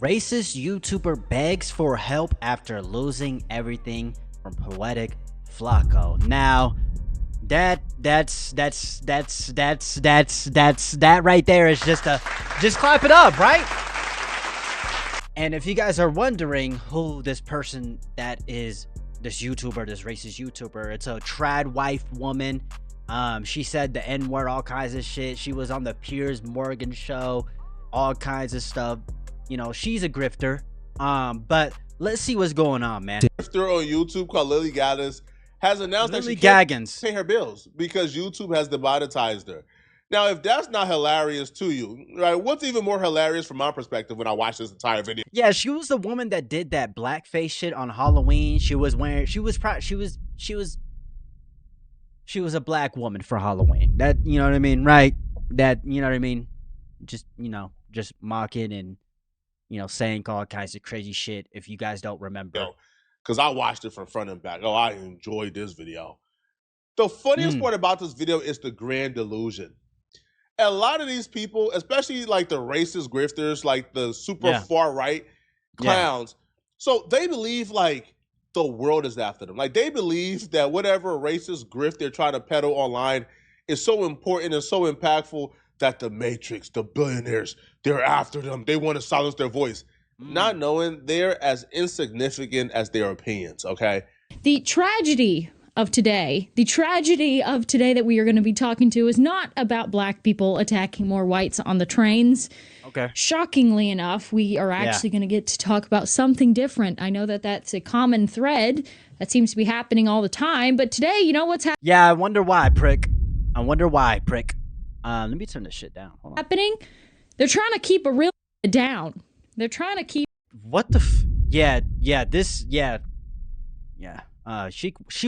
Racist YouTuber begs for help after losing everything from poetic Flacco. Now, that right there is just clap it up, right? And if you guys are wondering who this person that is, this YouTuber, this racist YouTuber, it's a trad wife woman. She said the N-word, all kinds of shit. She was on the Piers Morgan show, all kinds of stuff. You know, she's a grifter. But let's see what's going on, man. Grifter on YouTube called Lily Gaddis has announced that she can't pay her bills because YouTube has demonetized her. Now, if that's not hilarious to you, right? What's even more hilarious from my perspective when I watch this entire video? Yeah, she was the woman that did that blackface shit on Halloween. She was wearing, she was a black woman for Halloween. That, you know what I mean, right? That, you know what I mean? Just, you know, just mocking and, you know, saying all kinds of crazy shit. If you guys don't remember, because I watched it from front and back. Oh, I enjoyed this video. The funniest part about this video is the grand delusion. A lot of these people, especially like the racist grifters, like the super far right clowns, so they believe like the world is after them. Like they believe that whatever racist grift they're trying to peddle online is so important and so impactful that the Matrix, the billionaires, they're after them. They want to silence their voice. Not knowing they're as insignificant as their opinions, okay? The tragedy of today that we are going to be talking to is not about black people attacking more whites on the trains. Okay. Shockingly enough, we are actually going to get to talk about something different. I know that that's a common thread that seems to be happening all the time, but today, you know what's happening? Yeah, I wonder why, prick. I wonder why, prick. Let me turn this shit down. Hold on. Happening? They're trying to keep a real down. They're trying to keep what the she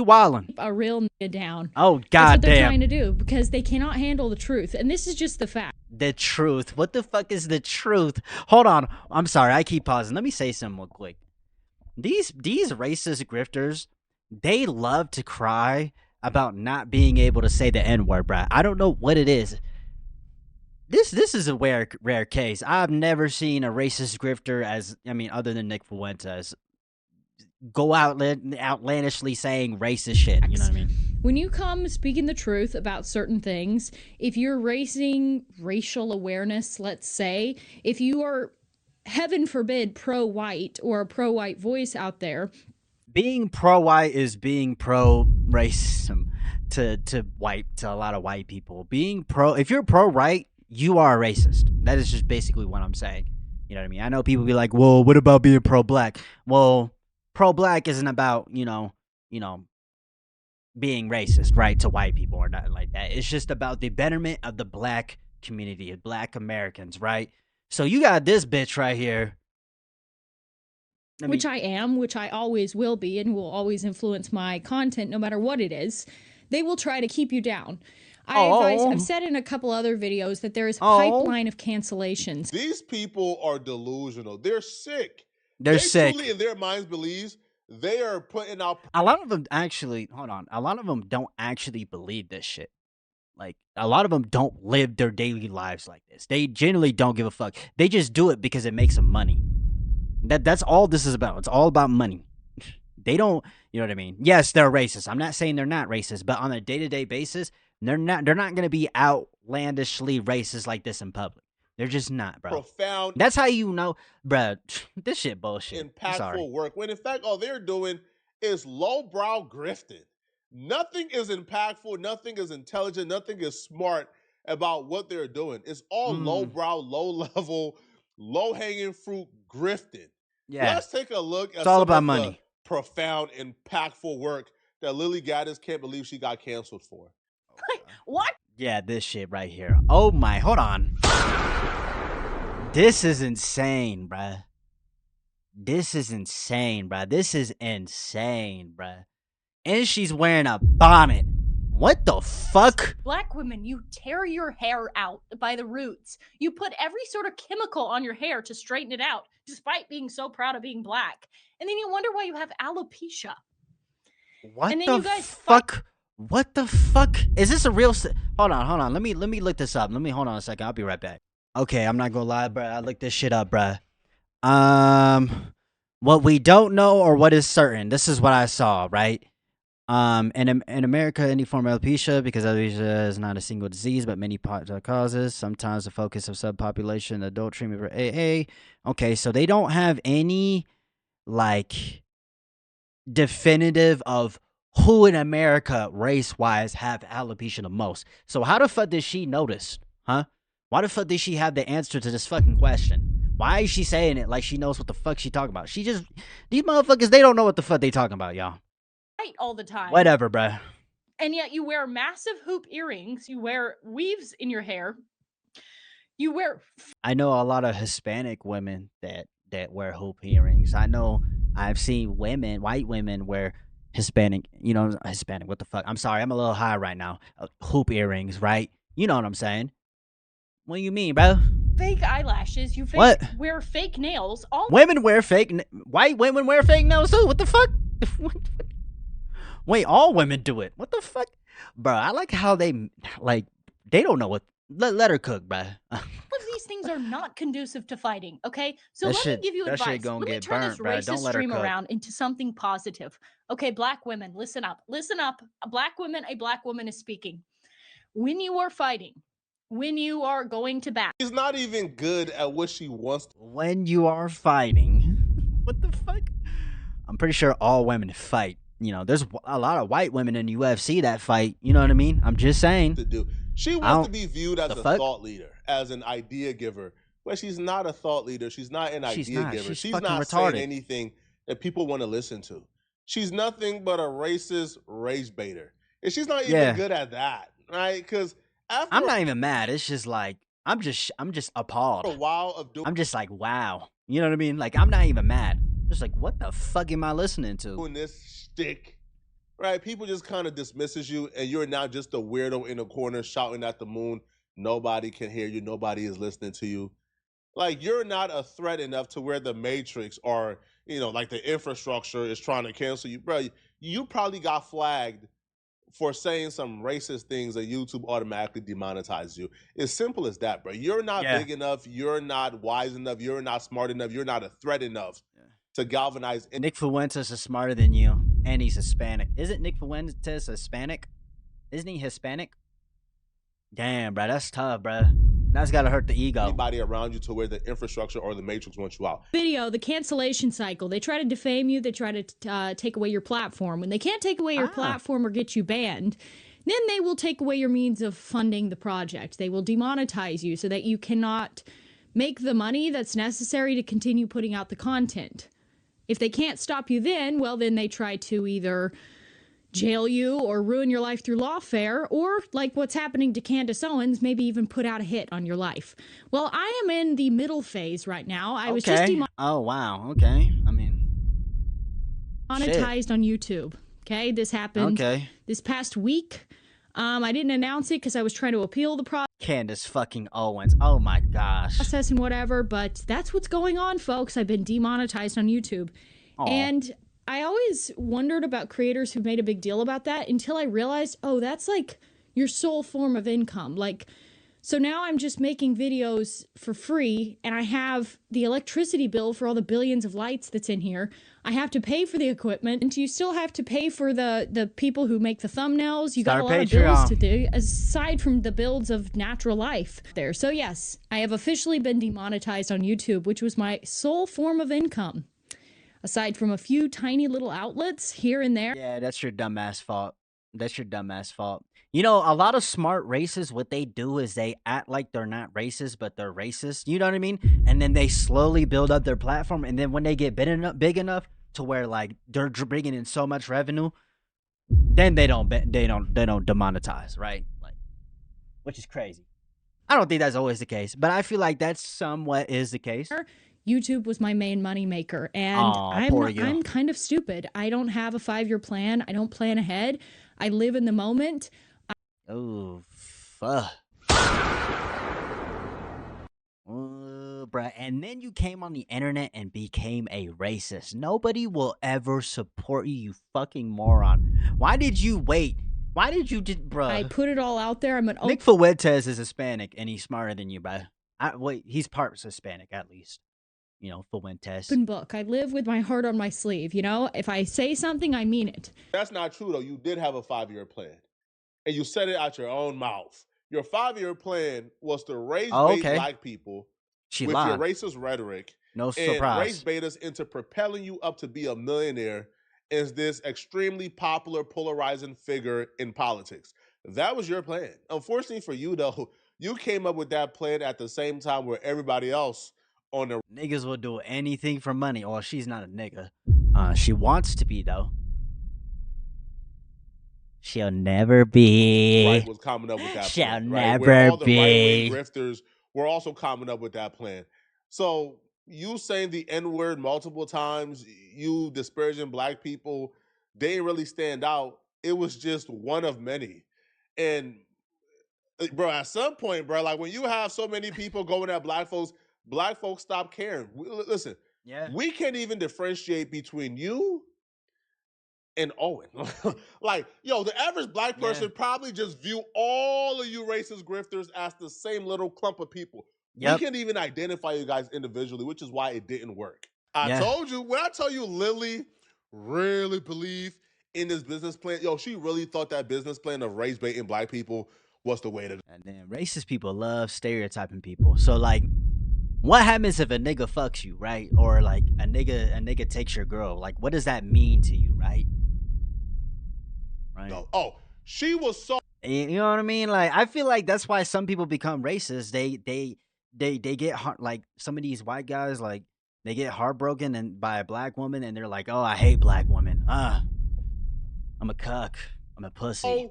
wildin'. a real nigga down. Oh god That's what they're damn. trying to do because they cannot handle the truth, and this is just the fact. The truth. What the fuck is the truth? Hold on. I'm sorry. I keep pausing. Let me say something real quick. These racist grifters, they love to cry about not being able to say the N-word, bruh. I don't know what it is. This is a rare case. I've never seen a racist grifter, as I mean, other than Nick Fuentes, go outlandishly saying racist shit. You know what I mean? When you come speaking the truth about certain things, if you're raising racial awareness, let's say, if you are, heaven forbid, pro-white or a pro-white voice out there, being pro-white is being pro-racism to a lot of white people. Being if you're pro-right, you are a racist. That is just basically what I'm saying. You know what I mean? I know people be like, well, what about being pro-black? Well, pro-black isn't about, you know, being racist, right, to white people or nothing like that. It's just about the betterment of the black community, of black Americans, right? So you got this bitch right here. Which I am, which I always will be, and will always influence my content no matter what it is. They will try to keep you down. I've said in a couple other videos that there is a pipeline of cancellations. These people are delusional. They're sick. They're sick. Truly in their minds believes they are putting out. A lot of them actually, hold on. A lot of them don't actually believe this shit. Like, a lot of them don't live their daily lives like this. They generally don't give a fuck. They just do it because it makes them money. That's all this is about. It's all about money. They don't, you know what I mean? Yes, they're racist. I'm not saying they're not racist, but on a day-to-day basis, they're not going to be outlandishly racist like this in public. They're just not, bro. Profound. That's how you know, bro. This shit bullshit. Impactful work. When in fact, all they're doing is lowbrow grifting. Nothing is impactful. Nothing is intelligent. Nothing is smart about what they're doing. It's all lowbrow, low-level, low-hanging fruit grifting. Yeah. Let's take a look at it's all about money. Profound, impactful work that Lily Gaddis can't believe she got canceled for. What? Yeah, this shit right here. Oh my, hold on. This is insane, bruh. This is insane, bruh. This is insane, bruh. And she's wearing a bonnet. What the fuck? Black women, you tear your hair out by the roots. You put every sort of chemical on your hair to straighten it out, despite being so proud of being black. And then you wonder why you have alopecia. What and then the you guys fuck? What the fuck? Is this a real... Hold on. Let me look this up. Hold on a second. I'll be right back. Okay, I'm not gonna lie, bruh. I looked this shit up, bruh. What we don't know or what is certain. This is what I saw, right? In America, any form of alopecia, because alopecia is not a single disease, but many causes. Sometimes the focus of subpopulation, adult treatment for AA. Okay, so they don't have any like definitive of who in America race-wise have alopecia the most. So how the fuck did she notice? Huh? Why the fuck did she have the answer to this fucking question? Why is she saying it like she knows what the fuck she talking about? These motherfuckers, they don't know what the fuck they talking about, y'all. Right all the time. Whatever, bruh. And yet you wear massive hoop earrings, you wear weaves in your hair, you wear. I know a lot of Hispanic women that wear hoop earrings. I know I've seen white women wear Hispanic, Hispanic, what the fuck? I'm sorry, I'm a little high right now. Hoop earrings, right? You know what I'm saying. What do you mean, bro? Fake eyelashes, you wear fake nails. All women wear white women wear fake nails too. What the fuck? Wait, all women do it. What the fuck? Bro, I like how they don't know what. Let her cook, bro. All of these things are not conducive to fighting, okay? So let me give you advice. Let me turn this racist stream around into something positive. Okay, black women, listen up. Listen up. A black woman is speaking. When you are fighting, when you are going to bat. She's not even good at what she wants to. When you are fighting. What the fuck? I'm pretty sure all women fight. There's a lot of white women in UFC that fight. You know what I mean? I'm just saying. To do. She wants to be viewed as a thought leader, as an idea giver. But she's not a thought leader. She's not an idea giver. She's not retarded. Saying anything that people want to listen to. She's nothing but a racist race baiter. And she's not even good at that, right? Because I'm not even mad. It's just like I'm just appalled. A while of doing, I'm just like, wow. You know what I mean? Like, I'm not even mad. Just like, what the fuck am I listening to? Doing this shtick, right? People just kind of dismisses you, and you're now just a weirdo in a corner shouting at the moon. Nobody can hear you. Nobody is listening to you. Like, you're not a threat enough to where the Matrix or, like the infrastructure is trying to cancel you. Bro, you probably got flagged for saying some racist things that YouTube automatically demonetizes you. It's simple as that, bro. You're not big enough. You're not wise enough. You're not smart enough. You're not a threat enough to galvanize. Nick Fuentes is smarter than you, and he's Hispanic. Isn't Nick Fuentes Hispanic? Isn't he Hispanic? Damn, bro, that's tough, bro. That's gotta hurt the ego. Anybody around you to where the infrastructure or the Matrix wants you out. Video, the cancellation cycle. They try to defame you. They try to take away your platform. When they can't take away your platform or get you banned, then they will take away your means of funding the project. They will demonetize you so that you cannot make the money that's necessary to continue putting out the content. If they can't stop you then, well, then they try to either jail you or ruin your life through lawfare, or like what's happening to Candace Owens, maybe even put out a hit on your life. Well, I am in the middle phase right now. I was just oh wow, okay. I mean, monetized on YouTube. Okay, this happened this past week. I didn't announce it because I was trying to appeal the process. Candace fucking Owens. Oh my gosh. Process and whatever, but that's what's going on, folks. I've been demonetized on YouTube. Aww. And I always wondered about creators who made a big deal about that until I realized, oh, that's like your sole form of income. Like, so now I'm just making videos for free, and I have the electricity bill for all the billions of lights that's in here. I have to pay for the equipment, and you still have to pay for the people who make the thumbnails. You got a lot of bills to do, aside from the builds of natural life there. So yes, I have officially been demonetized on YouTube, which was my sole form of income. Aside from a few tiny little outlets here and there. Yeah, that's your dumbass fault. That's your dumbass fault. You know, a lot of smart racists, what they do is they act like they're not racist, but they're racist. You know what I mean? And then they slowly build up their platform. And then when they get big enough to where like they're bringing in so much revenue, then they don't demonetize, right? Like, which is crazy. I don't think that's always the case, but I feel like that's somewhat is the case. YouTube was my main money maker, and I'm kind of stupid. I don't have a 5-year plan. I don't plan ahead. I live in the moment. Oh, fuck. Bruh. And then you came on the internet and became a racist. Nobody will ever support you, you fucking moron. Why did you wait? Why did you bruh? I put it all out there. Nick Fuentes is Hispanic, and he's smarter than you, bruh. Wait, he's part Hispanic, at least. Fuentes. Open book. I live with my heart on my sleeve. If I say something, I mean it. That's not true though. You did have a 5-year plan, and you said it out your own mouth. Your 5-year plan was to bait black people with your racist rhetoric. No surprise. And race bait us into propelling you up to be a millionaire as this extremely popular, polarizing figure in politics. That was your plan. Unfortunately for you, though, you came up with that plan at the same time where everybody else on the niggas will do anything for money. Oh, she's not a nigga. She wants to be though. She'll never be. Right was coming up with that She'll plan. Never where all the be. right-wing grifters were also coming up with that plan. So you saying the N-word multiple times, you disparaging black people, they didn't really stand out. It was just one of many. And bro, at some point, bro, like when you have so many people going at black folks stop caring. Listen, we can't even differentiate between you and Owen. Like, yo, the average black person probably just view all of you racist grifters as the same little clump of people. We can't even identify you guys individually, which is why it didn't work. I told you, when I tell you Lily really believed in this business plan, yo, she really thought that business plan of race baiting black people was the way to go. And then racist people love stereotyping people. So like, what happens if a nigga fucks you, right? Or like a nigga takes your girl? Like, what does that mean to you, right? Right. No. Oh, she was so. You know what I mean? Like, I feel like that's why some people become racist. They get like some of these white guys, like they get heartbroken and by a black woman, and they're like, "Oh, I hate black women. I'm a cuck. I'm a pussy."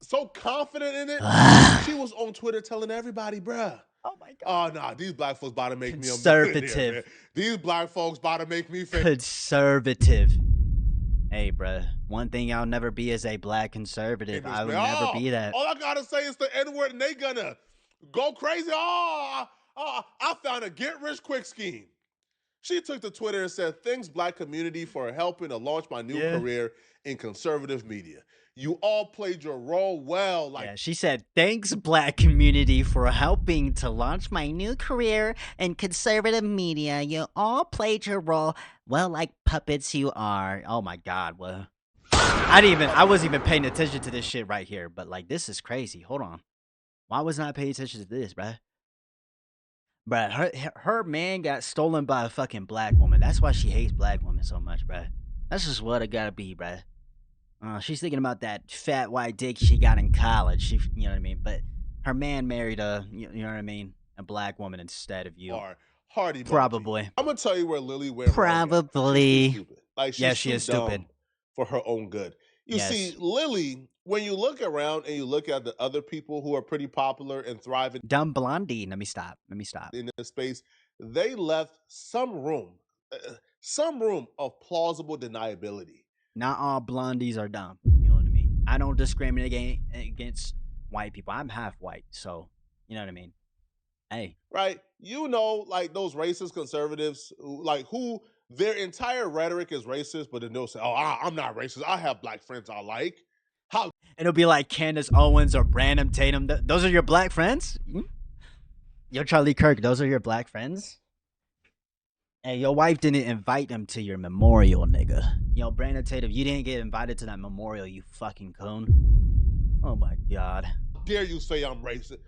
So confident in it. She was on Twitter telling everybody, bruh. Oh my god. Oh, nah, these black folks about to make me a conservative. These black folks about to make me conservative. Hey, bruh. One thing I'll never be is a black conservative. I will never be that. All I gotta say is the N-word, and they gonna go crazy. I found a get-rich-quick scheme. She took to Twitter and said, "Thanks, black community, for helping to launch my new career in conservative media. You all played your role well." She said, "Thanks, black community, for helping to launch my new career in conservative media. You all played your role well, like puppets you are." Oh my god, well, I wasn't even paying attention to this shit right here, but like, this is crazy. Hold on. Why wasn't I paying attention to this, bruh? Bruh, her man got stolen by a fucking black woman. That's why she hates black women so much, bruh. That's just what it gotta be, bruh. She's thinking about that fat white dick she got in college. You know what I mean? But her man married you know what I mean? A black woman instead of you. Hardy. Probably. I'm gonna tell you where Lily went Probably. wrong. She's stupid. Like, she is stupid. For her own good. You see, Lily, when you look around and you look at the other people who are pretty popular and thriving. Dumb blondie. Let me stop. In this space, they left some room of plausible deniability. Not all blondies are dumb. You know what I mean? I don't discriminate against white people. I'm half white, so you know what I mean? Hey. Right? You know, like those racist conservatives, like who their entire rhetoric is racist, but then they'll say, "Oh, I'm not racist. I have black friends I like." How? It'll be like Candace Owens or Brandon Tatum. Those are your black friends? Yo, Charlie Kirk, those are your black friends? Hey, your wife didn't invite them to your memorial, nigga. Yo, Brandon Tatum, you didn't get invited to that memorial, you fucking coon. Oh my god. How dare you say I'm racist?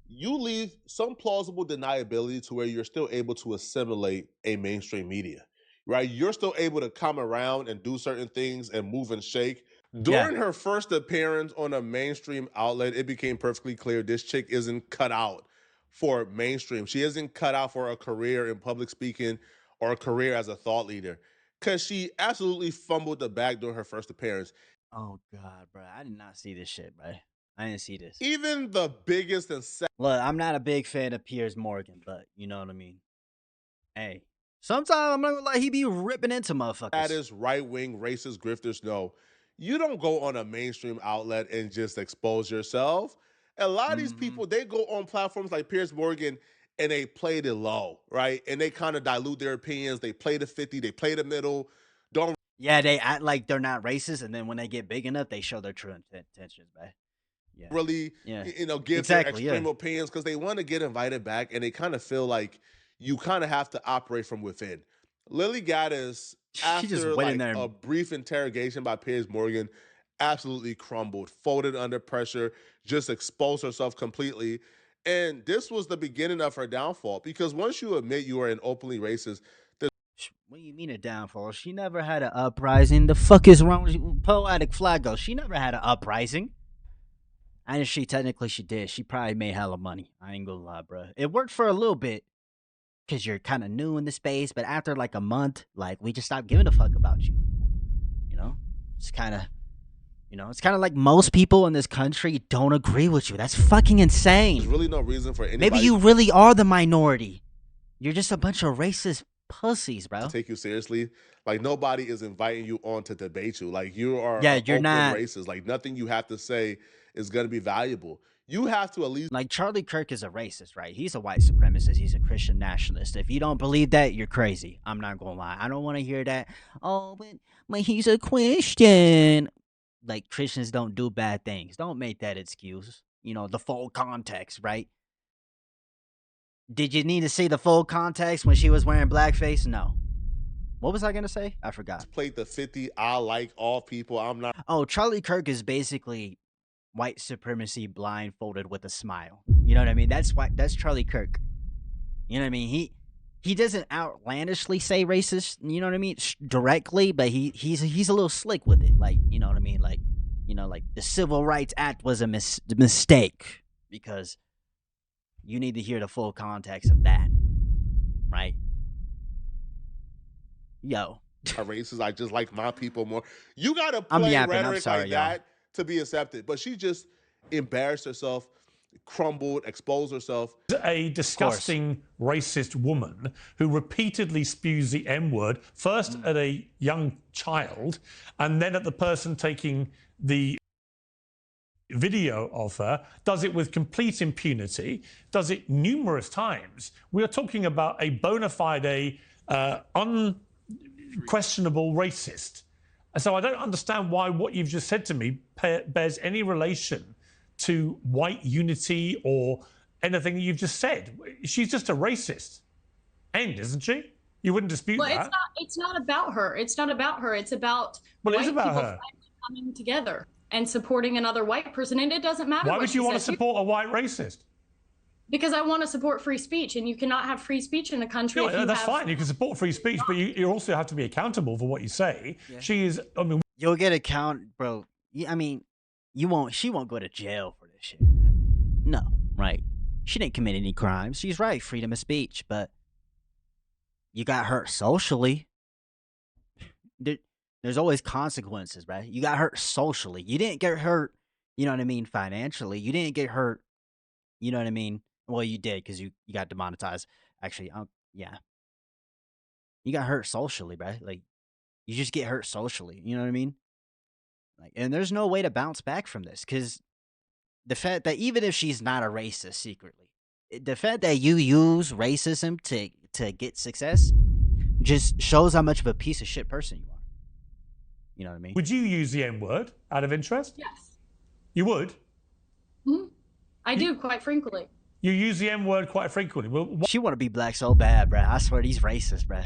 You leave some plausible deniability to where you're still able to assimilate a mainstream media, right? You're still able to come around and do certain things and move and shake. During her first appearance on a mainstream outlet, it became perfectly clear this chick isn't cut out for mainstream. She isn't cut out for a career in public speaking or a career as a thought leader, because she absolutely fumbled the bag during her first appearance. Oh god, bro, I did not see this shit, bro. I didn't see this. Even the biggest and look, I'm not a big fan of Piers Morgan, but you know what I mean. Hey, sometimes I'm not gonna lie, he be ripping into motherfuckers. That is right-wing racist grifters know. You don't go on a mainstream outlet and just expose yourself. A lot of these people, they go on platforms like Piers Morgan and they play the low, right? And they kind of dilute their opinions. They play the 50, they play the middle. They act like they're not racist, and then when they get big enough, they show their true intentions, man. Really, give their extreme opinions because they want to get invited back, and they kind of feel like you kind of have to operate from within. Lily Gaddis, She just after went in like there. a brief interrogation by Piers Morgan, absolutely crumbled, folded under pressure, just exposed herself completely. And this was the beginning of her downfall, because once you admit you are an openly racist, what do you mean a downfall? She never had an uprising. The fuck is wrong with Poetic Flago? She never had an uprising. And she technically she did. She probably made hella money. I ain't gonna lie, bro. It worked for a little bit because you're kind of new in the space, but after like a month, like we just stopped giving a fuck about you. You know, it's kind of, it's kind of like most people in this country don't agree with you. That's fucking insane. There's really no reason for anybody. Maybe you really are the minority. You're just a bunch of racist pussies, bro. To take you seriously. Like, nobody is inviting you on to debate you. Like, you are you're not racist. Like, nothing you have to say is going to be valuable. You have to at least, like, Charlie Kirk is a racist, right? He's a white supremacist. He's a Christian nationalist. If you don't believe that, you're crazy. I'm not gonna lie. I don't want to hear that. Oh, but he's a Christian. Like, Christians don't do bad things. Don't make that excuse. The full context, right? Did you need to see the full context when she was wearing blackface? No. What was I going to say? I forgot. Played the 50, I like all people. I'm not. Oh, Charlie Kirk is basically white supremacy blindfolded with a smile. You know what I mean? That's Charlie Kirk. You know what I mean? He doesn't outlandishly say racist, you know what I mean, directly, but he's a little slick with it. Like, you know what I mean? Like, like the Civil Rights Act was a mistake because you need to hear the full context of that, right? Yo. A racist, I just like my people more. You gotta play rhetoric like that to be accepted. But she just embarrassed herself, crumbled, exposed herself. A disgusting racist woman who repeatedly spews the M-word, first at a young child, and then at the person taking the video of her, does it with complete impunity, does it numerous times. We are talking about a bona fide, unquestionable racist. So I don't understand why what you've just said to me bears any relation to white unity or anything that you've just said. She's just a racist. Isn't she? You wouldn't dispute that. It's not about her. It's not about her. It's about it is about her coming together and supporting another white person. And it doesn't matter. Why would you want to support a white racist? Because I want to support free speech, and you cannot have free speech in the country. No, that's fine. You can support free speech, but you also have to be accountable for what you say. Yeah. She is. I mean, you'll get bro. I mean, she won't go to jail for this shit. No, right? She didn't commit any crimes. She's right, freedom of speech, but you got hurt socially. There's always consequences, right? You got hurt socially. You didn't get hurt, you know what I mean, financially. You didn't get hurt, you know what I mean? Well, you did because you got demonetized. Actually, yeah. You got hurt socially, right? Like, you just get hurt socially. You know what I mean? Like, and there's no way to bounce back from this because the fact that even if she's not a racist secretly, the fact that you use racism to get success just shows how much of a piece of shit person you are. You know what I mean? Would you use the N-word out of interest? Yes. You would? Mm-hmm. I do, quite frequently. You use the M-word quite frequently. Well, she want to be black so bad, bruh. I swear he's racist, bruh.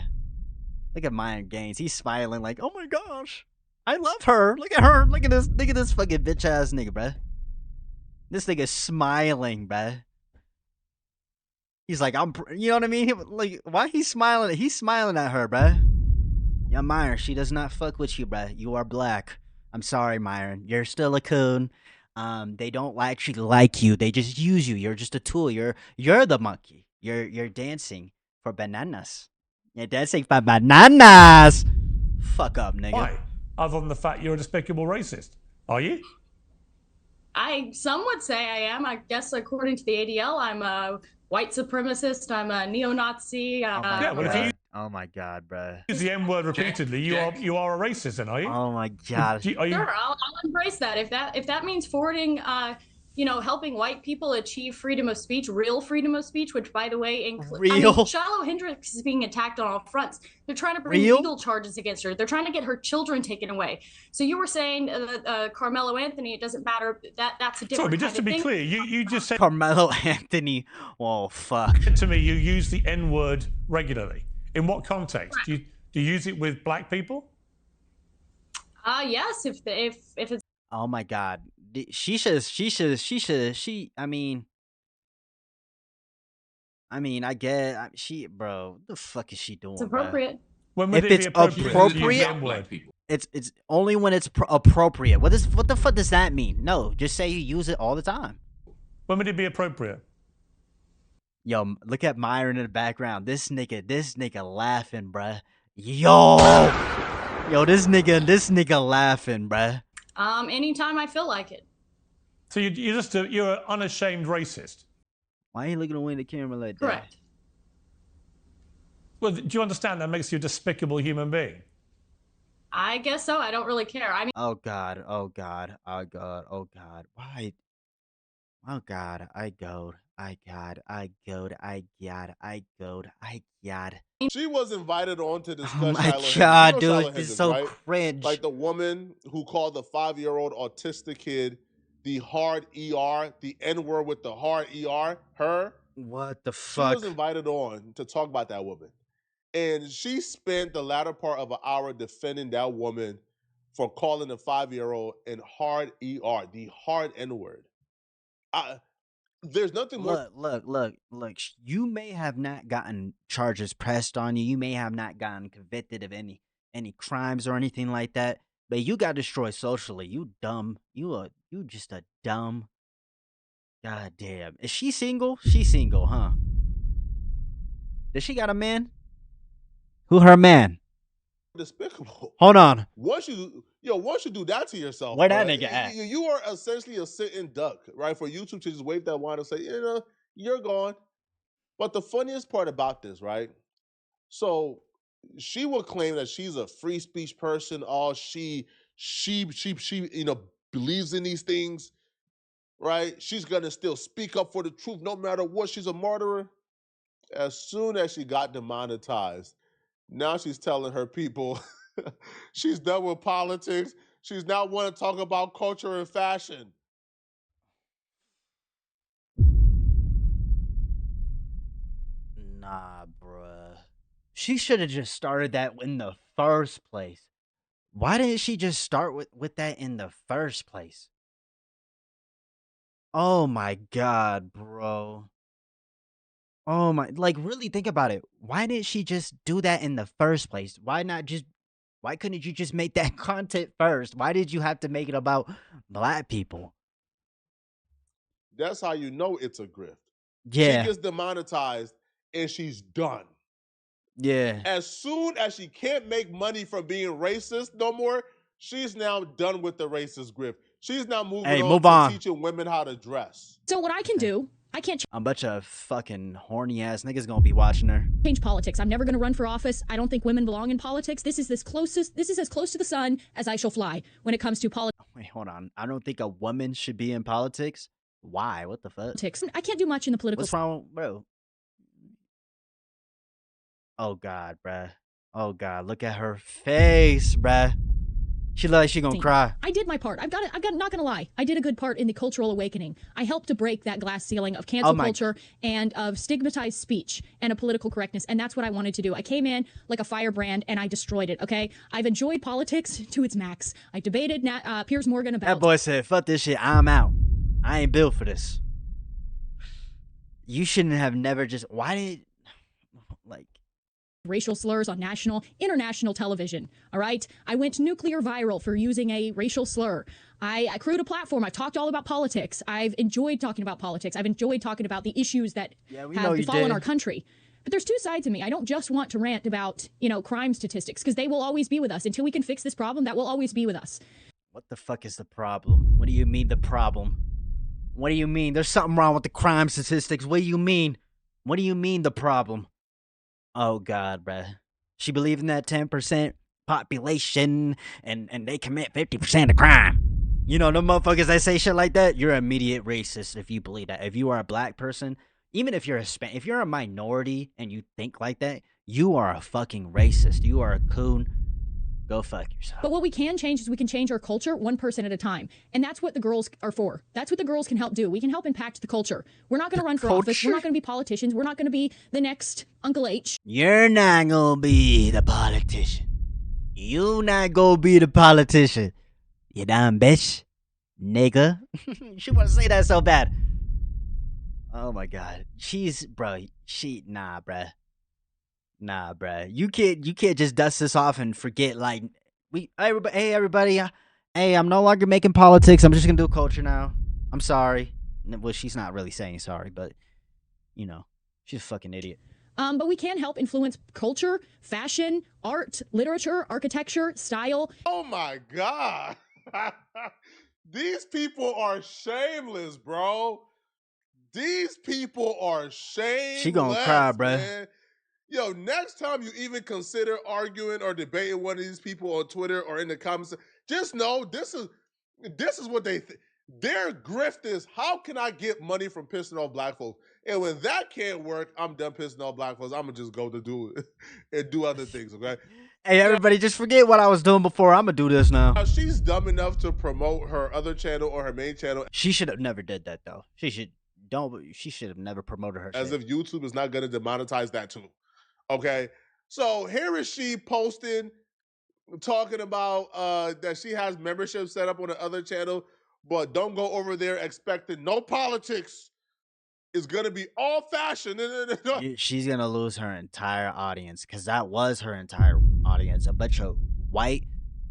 Look at Myron Gaines. He's smiling like, oh my gosh, I love her. Look at her. Look at this fucking bitch ass nigga, bruh. This nigga's smiling, bruh. He's like, you know what I mean? Like, why he's smiling? He's smiling at her, bruh. Yeah, Myron, she does not fuck with you, bruh. You are black. I'm sorry, Myron. You're still a coon. They don't actually like you. They just use you. You're just a tool. You're the monkey. You're dancing for bananas. You're dancing for bananas. Fuck up, nigga. Why? Other than the fact you're a despicable racist. Are you? Some would say I am. I guess according to the ADL, I'm a white supremacist. I'm a neo-Nazi. Oh my god, bro. Use the M-word repeatedly. You are a racist, then, are you? Oh my god. Sure, I'll embrace that. If that means forwarding helping white people achieve freedom of speech, real freedom of speech, which, by the way, Shiloh Hendricks is being attacked on all fronts. They're trying to bring legal charges against her. They're trying to get her children taken away. So you were saying Carmelo Anthony, it doesn't matter. That's a different Sorry, but just to be clear, you just said Carmelo Anthony. Oh, fuck. To me, you use the N-word regularly. In what context? Do you use it with black people? Yes, if it's. Oh my God. I get, bro, what the fuck is she doing? It's appropriate. When would it be appropriate? It's only when it's appropriate. What the fuck does that mean? No, just say you use it all the time. When would it be appropriate? Yo, look at Myron in the background. This nigga laughing, bruh. Yo, this nigga laughing, bruh. Anytime I feel like it. So you're an unashamed racist. Why are you looking away in the camera like that? Correct. Well, do you understand that makes you a despicable human being? I guess so. I don't really care. I mean. Oh God. Why? Oh God. I goad. She was invited on to discuss. Oh my God, dude, this is so cringe. Like the woman who called the 5-year-old autistic kid the hard ER, the N-word with the hard ER, her. What the fuck? She was invited on to talk about that woman. And she spent the latter part of an hour defending that woman for calling the 5-year-old an hard ER, the hard N-word. There's nothing more. Look. You may have not gotten charges pressed on you. You may have not gotten convicted of any crimes or anything like that. But you got destroyed socially. You dumb. You just a dumb. God damn. Is she single? She's single, huh? Does she got a man? Who her man? Despicable. Hold on. Once you do that to yourself, where that nigga at? You are essentially a sitting duck, right? For YouTube to just wave that wand and say, you're gone. But the funniest part about this, right? So she will claim that she's a free speech person. All she believes in these things, right? She's gonna still speak up for the truth no matter what. She's a martyr. As soon as she got demonetized, now she's telling her people she's done with politics. She's now want to talk about culture and fashion. Nah, bruh. She should have just started that in the first place. Why didn't she just start with that in the first place? Oh my God, bro. Oh my, really think about it. Why didn't she just do that in the first place? Why couldn't you just make that content first? Why did you have to make it about black people? That's how you know it's a grift. Yeah. She gets demonetized and she's done. Yeah. As soon as she can't make money from being racist no more, she's now done with the racist grift. She's now moving on to teaching women how to dress. So what I can do, I can't. A bunch of fucking horny ass niggas gonna be watching her. Change politics. I'm never gonna run for office. I don't think women belong in politics. This is as close to the sun as I shall fly when it comes to politics. Wait, hold on. I don't think a woman should be in politics. Why? What the fuck? I can't do much in the political. What's wrong, bro? Oh God, bruh. Oh God, look at her face, bruh. She look like she gonna cry. I did my part. I've got not gonna lie. I did a good part in the cultural awakening. I helped to break that glass ceiling of cancel culture and of stigmatized speech and of political correctness. And that's what I wanted to do. I came in like a firebrand and I destroyed it. Okay. I've enjoyed politics to its max. I debated Piers Morgan about. That boy said, "Fuck this shit. I'm out. I ain't built for this." You shouldn't have never just. Why did racial slurs on national, international television. All right. I went nuclear viral for using a racial slur. I crewed a platform. I've talked all about politics. I've enjoyed talking about politics. I've enjoyed talking about the issues that have befallen our country. But there's two sides of me. I don't just want to rant about, crime statistics, because they will always be with us. Until we can fix this problem, that will always be with us. What the fuck is the problem? What do you mean the problem? What do you mean? There's something wrong with the crime statistics. What do you mean? What do you mean the problem? Oh God, bruh. She believed in that 10% population and they commit 50% of crime. You know, the motherfuckers that say shit like that, you're immediate racist if you believe that. If you are a black person, even if you're if you're a minority and you think like that, you are a fucking racist. You are a coon. Go fuck yourself. But what we can change is we can change our culture one person at a time. And that's what the girls are for. That's what the girls can help do. We can help impact the culture. We're not going to run for office. We're not going to be politicians. We're not going to be the next Uncle H. You're not going to be the politician. You not going to be the politician. You dumb bitch. Nigga. She want to say that so bad. Oh my god. Nah, bruh. Nah, bruh. You can't just dust this off and forget, like, hey everybody, hey, I'm no longer making politics. I'm just gonna do culture now. I'm sorry. Well, she's not really saying sorry, but you know, she's a fucking idiot. But we can help influence culture, fashion, art, literature, architecture, style. Oh my god. These people are shameless, bro. These people are shameless. She gonna cry, bruh. Man. Yo, next time you even consider arguing or debating one of these people on Twitter or in the comments, just know this is what they think. Their grift is, how can I get money from pissing off black folks? And when that can't work, I'm done pissing off black folks. I'm gonna just go to do it and do other things, okay? Hey, everybody, just forget what I was doing before. I'm gonna do this now. Now, she's dumb enough to promote her other channel or her main channel. She should have never did that, though. She should have never promoted her as shit. if YouTube is not gonna demonetize that too. Okay, so here is she posting, talking about that she has membership set up on the other channel, but don't go over there expecting no politics. It's gonna be all fashion. She's gonna lose her entire audience, because that was her entire audience. A bunch of white,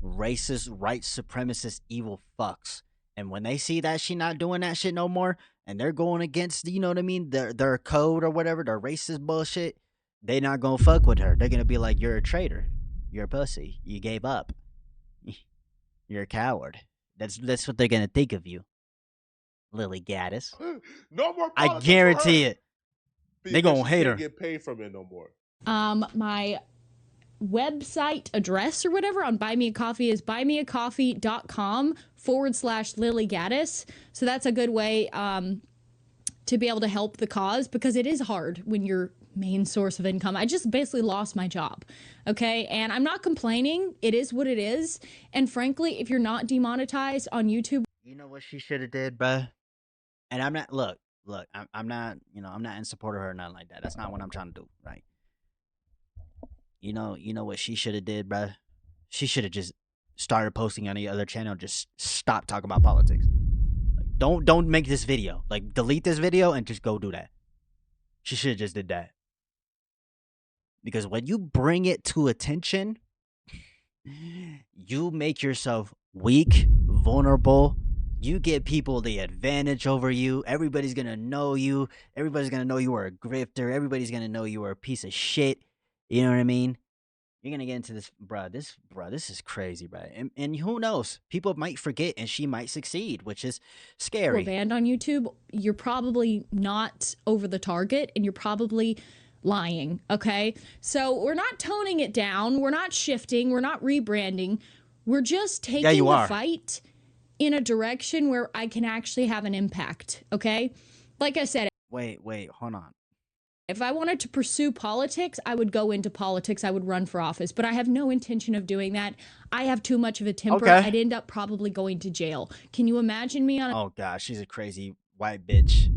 racist, white supremacist, evil fucks. And when they see that she not doing that shit no more, and they're going against, you know what I mean, their code or whatever, their racist bullshit, they not gonna fuck with her. They're gonna be like, you're a traitor. You're a pussy. You gave up. You're a coward. That's what they're gonna think of you, Lily Gaddis. No more. I guarantee it. They gonna hate her. Get paid from it no more. My website address or whatever on Buy Me a Coffee is buymeacoffee.com/Lily Gaddis. So that's a good way to be able to help the cause, because it is hard when your main source of income. I just basically lost my job. Okay. And I'm not complaining. It is what it is. And frankly, if you're not demonetized on YouTube. You know what she should have did, bruh? And I'm not, look, I'm not, I'm not in support of her or nothing like that. That's not what I'm trying to do, right? You know what she should have did, bruh? She should have just started posting on the other channel. Just stop talking about politics. Like, don't make this video. Like, delete this video and just go do that. She should have just did that. Because when you bring it to attention, you make yourself weak, vulnerable. You get people the advantage over you. Everybody's going to know you. Everybody's going to know you are a grifter. Everybody's going to know you are a piece of shit. You know what I mean? You're going to get into this, this is crazy, bruh. And who knows? People might forget and she might succeed, which is scary. We're banned on YouTube. You're probably not over the target and you're probably lying, okay? So we're not toning it down. We're not shifting. We're not rebranding. We're just taking the fight in a direction where I can actually have an impact, okay? Like I said. Wait, hold on. If I wanted to pursue politics, I would go into politics. I would run for office, but I have no intention of doing that. I have too much of a temper. Okay. I'd end up probably going to jail. Can you imagine me on Oh gosh, she's a crazy white bitch.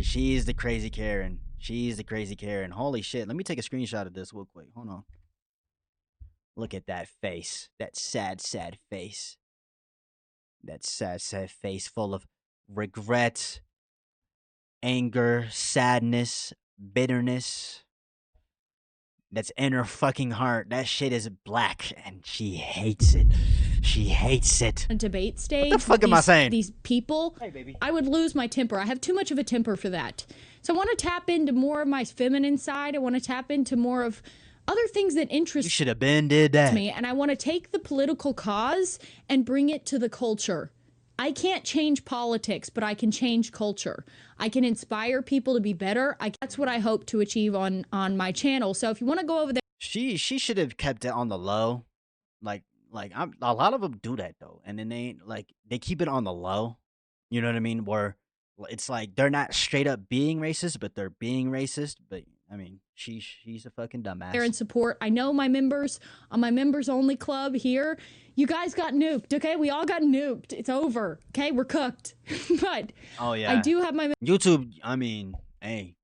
She's the crazy Karen. She's the crazy Karen. Holy shit. Let me take a screenshot of this real quick. Hold on. Look at that face. That sad, sad face. That sad, sad face full of regret, anger, sadness, bitterness. That's in her fucking heart. That shit is black and she hates it. She hates it. A debate stage. What the fuck am I saying? These people, hey, baby. I would lose my temper. I have too much of a temper for that. So I want to tap into more of my feminine side. I want to tap into more of other things that interest you should have been did that. me. And I want to take the political cause and bring it to the culture. I can't change politics, but I can change culture. I can inspire people to be better. That's what I hope to achieve on my channel. So if you want to go over there. She should have kept it on the low. Like like a lot of them do that though, and then they keep it on the low. You know what I mean? Where it's like they're not straight up being racist, but they're being racist. But I mean, she's a fucking dumbass. There and support. I know my members on my members only club here. You guys got nuked, okay? We all got nuked. It's over, okay? We're cooked. But oh yeah, I do have my YouTube. I mean, hey,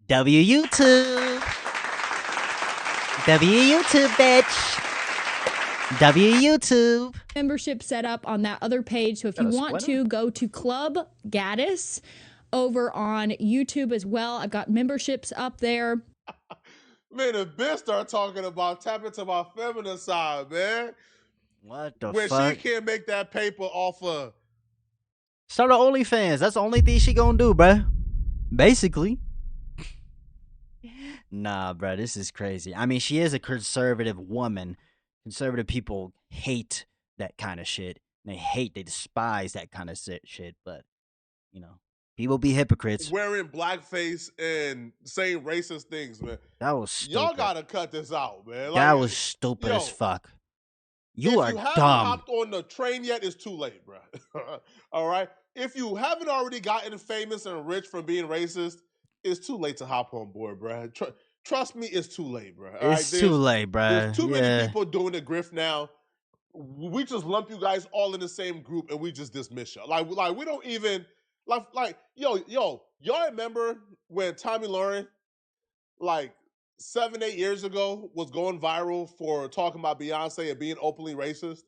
YouTube, bitch. YouTube membership set up on that other page. So if you want to go to Club Gaddis over on YouTube as well, I've got memberships up there. Man, if bitch start talking about tap into my feminine side, man. What the fuck? When she can't make that paper off of start an OnlyFans. That's the only thing she gonna do, bruh. Basically. Nah, bruh, this is crazy. I mean, she is a conservative woman. Conservative people hate that kind of shit. They despise that kind of shit. But, you know, people be hypocrites. Wearing blackface and saying racist things, man. That was stupid. Y'all gotta cut this out, man. That was stupid as fuck. You are dumb. If you haven't hopped on the train yet, it's too late, bro. All right? If you haven't already gotten famous and rich from being racist, it's too late to hop on board, bro. Trust me, it's too late, bro. It's too late, bro. There's too many people doing the grift now. We just lump you guys all in the same group and we just dismiss you. Like we don't even y'all remember when Tommy Lauren, like 7-8 years ago, was going viral for talking about Beyonce and being openly racist?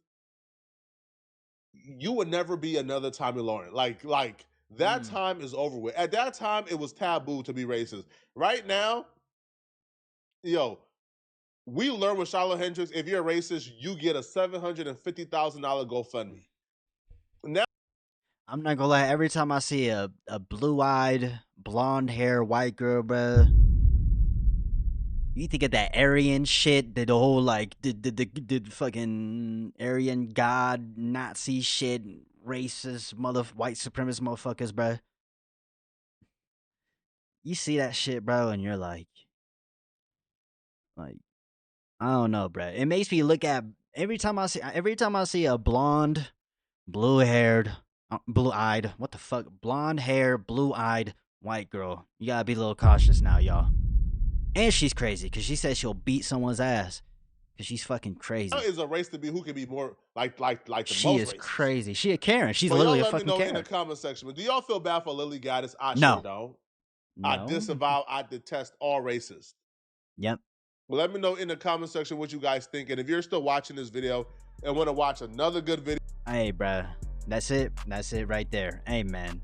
You would never be another Tommy Lauren. Like that time is over with. At that time, it was taboo to be racist. Right now, we learned with Charlotte Hendricks, if you're a racist, you get a $750,000 GoFundMe. Now, I'm not gonna lie, every time I see a blue-eyed, blonde-hair white girl, bro, you think of that Aryan shit, the whole like the fucking Aryan god Nazi shit, racist white supremacist motherfuckers, bro. You see that shit, bro, and you're like, I don't know, bro. It makes me look at every time I see a blonde, blue-haired, blue-eyed, what the fuck, blonde-haired, blue-eyed white girl. You gotta be a little cautious now, y'all. And she's crazy because she says she'll beat someone's ass because she's fucking crazy. That is a race to be who can be more like the she most is racist. Crazy. She a Karen. She's literally a fucking Karen. Let me know in the comment section. But do y'all feel bad for Lily Gaddis? I no. sure don't. No. I disavow. I detest all racists. Yep. Well, let me know in the comment section what you guys think. And if you're still watching this video and want to watch another good video. Hey, bro. That's it. That's it right there. Hey, man.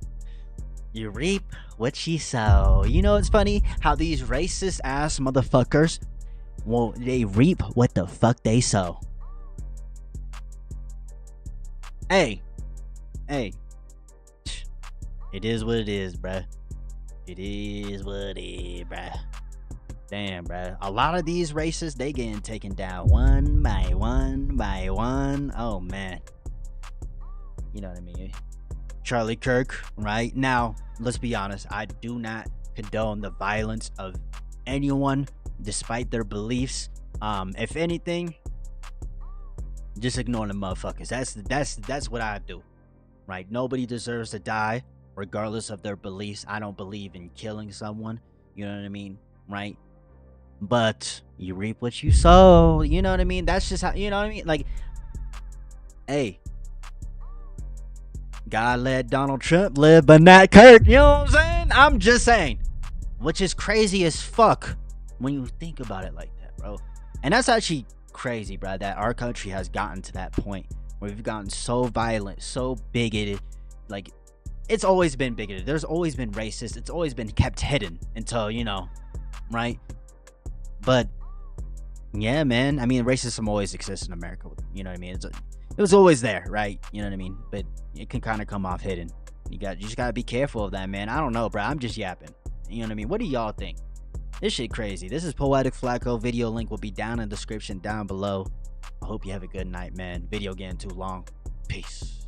You reap what you sow. You know, it's funny how these racist ass motherfuckers, well, they reap what the fuck they sow. Hey. It is what it is, bruh. It is what it is, bruh. Damn, bruh. A lot of these racists, they getting taken down one by one. Oh, man. You know what I mean? Charlie Kirk, right? Now, let's be honest. I do not condone the violence of anyone, despite their beliefs. If anything, just ignore the motherfuckers. That's what I do, right? Nobody deserves to die, regardless of their beliefs. I don't believe in killing someone. You know what I mean, right? But you reap what you sow. You know what I mean? That's just how. You know what I mean? Like, hey. God let Donald Trump live, but not Kirk. You know what I'm saying? I'm just saying. Which is crazy as fuck when you think about it like that, bro. And that's actually crazy, bro, that our country has gotten to that point where we've gotten so violent, so bigoted. Like, it's always been bigoted. There's always been racist. It's always been kept hidden until, you know, right? But, yeah, man. I mean, racism always exists in America. You know what I mean? It was always there, right? You know what I mean? But it can kind of come off hidden. You just gotta be careful of that, man. I don't know, bro. I'm just yapping. You know what I mean? What do y'all think? This shit crazy. This is Poetic Flacco. Video link will be down in the description down below. I hope you have a good night, man. Video getting too long. Peace.